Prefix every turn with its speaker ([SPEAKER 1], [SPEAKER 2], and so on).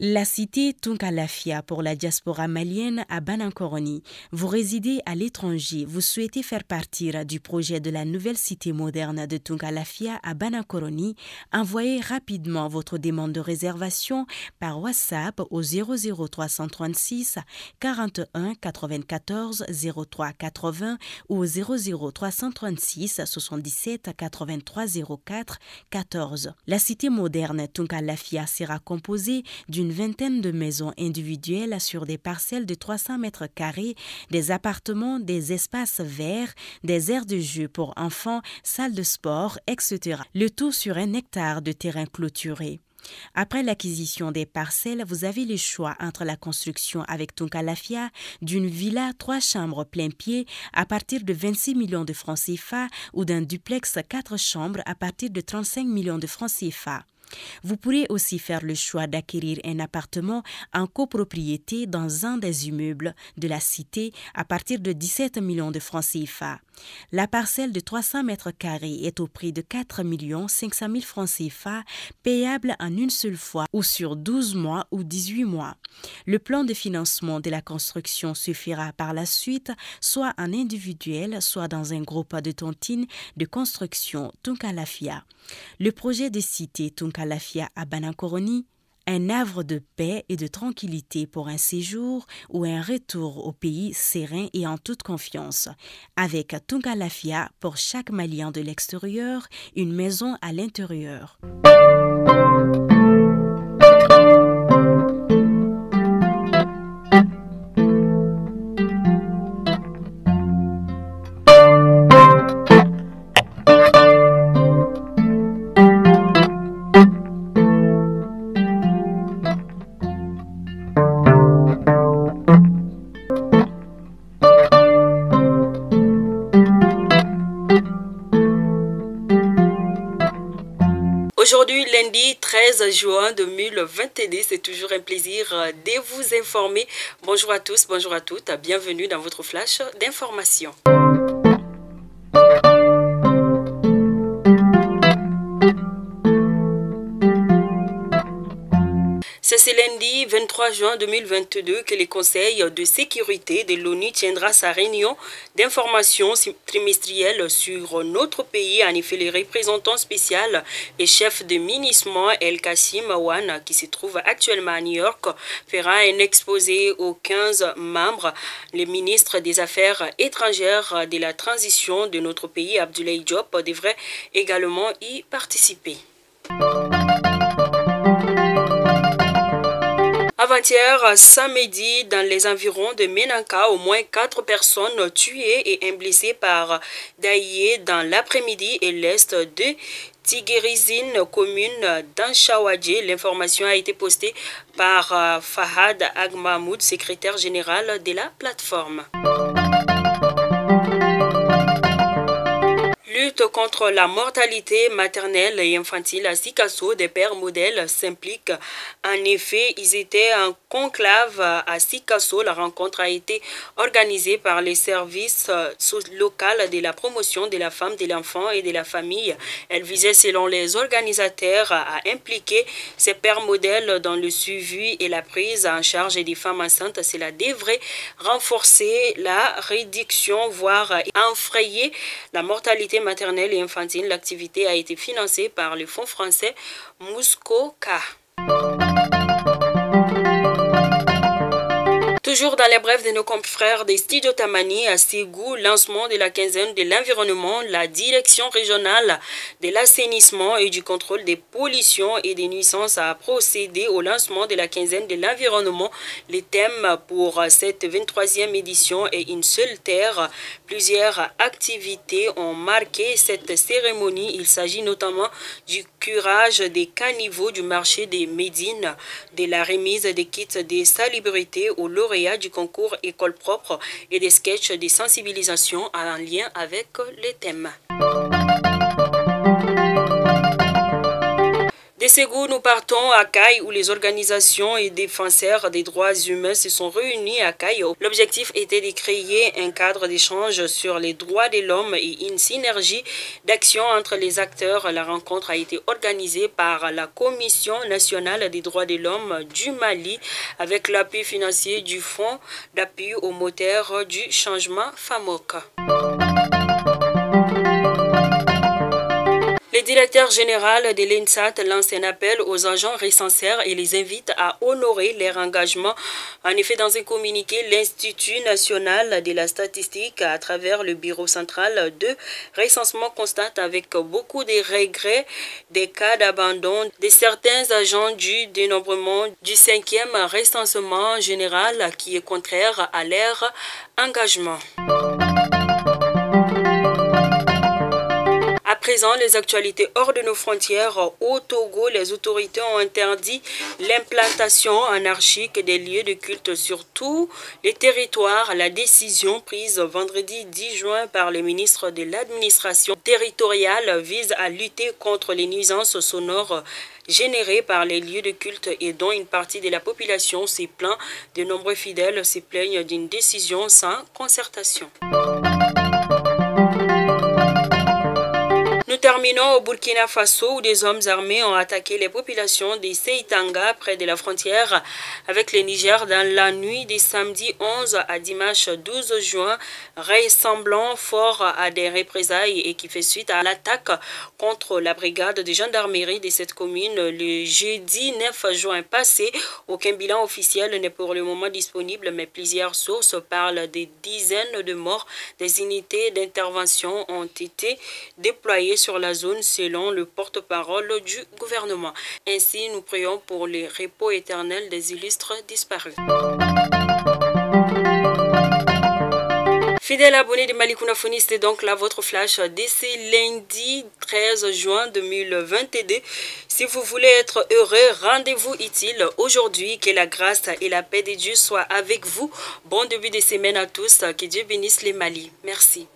[SPEAKER 1] La cité Tunkalafia pour la diaspora malienne à Banankoroni. Vous résidez à l'étranger, vous souhaitez faire partir du projet de la nouvelle cité moderne de Tunkalafia à Banankoroni. Envoyez rapidement votre demande de réservation par WhatsApp au 00336 41 94 03 80 ou au 00336 77 83 04 14. La cité moderne Tunkalafia sera composée d'une vingtaine de maisons individuelles sur des parcelles de 300 mètres carrés, des appartements, des espaces verts, des aires de jeu pour enfants, salles de sport, etc. Le tout sur 1 hectare de terrain clôturé. Après l'acquisition des parcelles, vous avez le choix entre la construction avec Tunkalafia d'une villa 3 chambres plein pied à partir de 26 millions de francs CFA ou d'un duplex 4 chambres à partir de 35 millions de francs CFA. Vous pourrez aussi faire le choix d'acquérir un appartement en copropriété dans un des immeubles de la cité à partir de 17 millions de francs CFA. La parcelle de 300 mètres carrés est au prix de 4 500 000 francs CFA, payable en une seule fois ou sur 12 mois ou 18 mois. Le plan de financement de la construction se fera par la suite, soit en individuel, soit dans un groupe de tontines de construction Tunkalafia. Le projet de cité Tunkalafia à Banankoroni, un havre de paix et de tranquillité pour un séjour ou un retour au pays serein et en toute confiance. Avec Tunkalafia, pour chaque Malien de l'extérieur, une maison à l'intérieur.
[SPEAKER 2] Aujourd'hui, lundi 13 juin 2022, c'est toujours un plaisir de vous informer. Bonjour à tous, bonjour à toutes, bienvenue dans votre flash d'information. C'est ce lundi 23 juin 2022 que le Conseil de sécurité de l'ONU tiendra sa réunion d'information trimestrielle sur notre pays. En effet, le représentant spécial et chef de MINUSMA El Kassim Awan, qui se trouve actuellement à New York, fera un exposé aux 15 membres. Le ministre des Affaires étrangères de la transition de notre pays, Abdoulaye Diop, devrait également y participer. Avant-hier, samedi, dans les environs de Menanka, au moins 4 personnes tuées et un blessé par Daïe dans l'après-midi et l'est de Tiguérizine, commune d'Anchawadje. L'information a été postée par Fahad Agmahmoud, secrétaire général de la plateforme. Lutte contre la mortalité maternelle et infantile à Sikasso, des pères modèles s'impliquent. En effet, ils étaient en conclave à Sikasso. La rencontre a été organisée par les services locaux de la promotion de la femme, de l'enfant et de la famille. Elle visait, selon les organisateurs, à impliquer ces pères modèles dans le suivi et la prise en charge des femmes enceintes. Cela devrait renforcer la réduction, voire enfrayer la mortalité maternelle et infantile. L'activité a été financée par le fonds français Muskoka. Toujours dans les brèves de nos confrères des studios Tamani à Ségou, lancement de la quinzaine de l'environnement, la direction régionale de l'assainissement et du contrôle des pollutions et des nuisances a procédé au lancement de la quinzaine de l'environnement. Les thèmes pour cette 23e édition est une seule terre. Plusieurs activités ont marqué cette cérémonie. Il s'agit notamment du curage des caniveaux du marché des Médines, de la remise des kits de salubrité aux lauréats du concours École propre et des sketchs de sensibilisation en lien avec les thèmes. Des Ségou, nous partons à Caille où les organisations et défenseurs des droits humains se sont réunis à Caille. L'objectif était de créer un cadre d'échange sur les droits de l'homme et une synergie d'action entre les acteurs. La rencontre a été organisée par la Commission nationale des droits de l'homme du Mali avec l'appui financier du Fonds d'appui au moteur du changement FAMOC. Le directeur général de l'INSAT lance un appel aux agents recensaires et les invite à honorer leur engagement. En effet, dans un communiqué, l'Institut national de la statistique, à travers le bureau central de recensement, constate avec beaucoup de regrets des cas d'abandon de certains agents du dénombrement du 5e recensement général qui est contraire à leur engagement. À présent, les actualités hors de nos frontières. Au Togo, les autorités ont interdit l'implantation anarchique des lieux de culte sur tous les territoires. La décision prise vendredi 10 juin par le ministre de l'administration territoriale vise à lutter contre les nuisances sonores générées par les lieux de culte et dont une partie de la population s'est plaint. De nombreux fidèles se plaignent d'une décision sans concertation. Nous terminons au Burkina Faso où des hommes armés ont attaqué les populations de Seitanga près de la frontière avec le Niger dans la nuit du samedi 11 à dimanche 12 juin, ressemblant fort à des représailles et qui fait suite à l'attaque contre la brigade de gendarmerie de cette commune le jeudi 9 juin passé. Aucun bilan officiel n'est pour le moment disponible, mais plusieurs sources parlent des dizaines de morts. Des unités d'intervention ont été déployées sur la zone selon le porte-parole du gouvernement. Ainsi, nous prions pour le repos éternel des illustres disparus. Fidèles abonnés de Malikounda Foni, c'était donc là votre flash dès ce lundi 13 juin 2022. Si vous voulez être heureux, rendez-vous utile aujourd'hui. Que la grâce et la paix de Dieu soient avec vous. Bon début de semaine à tous. Que Dieu bénisse les Mali. Merci.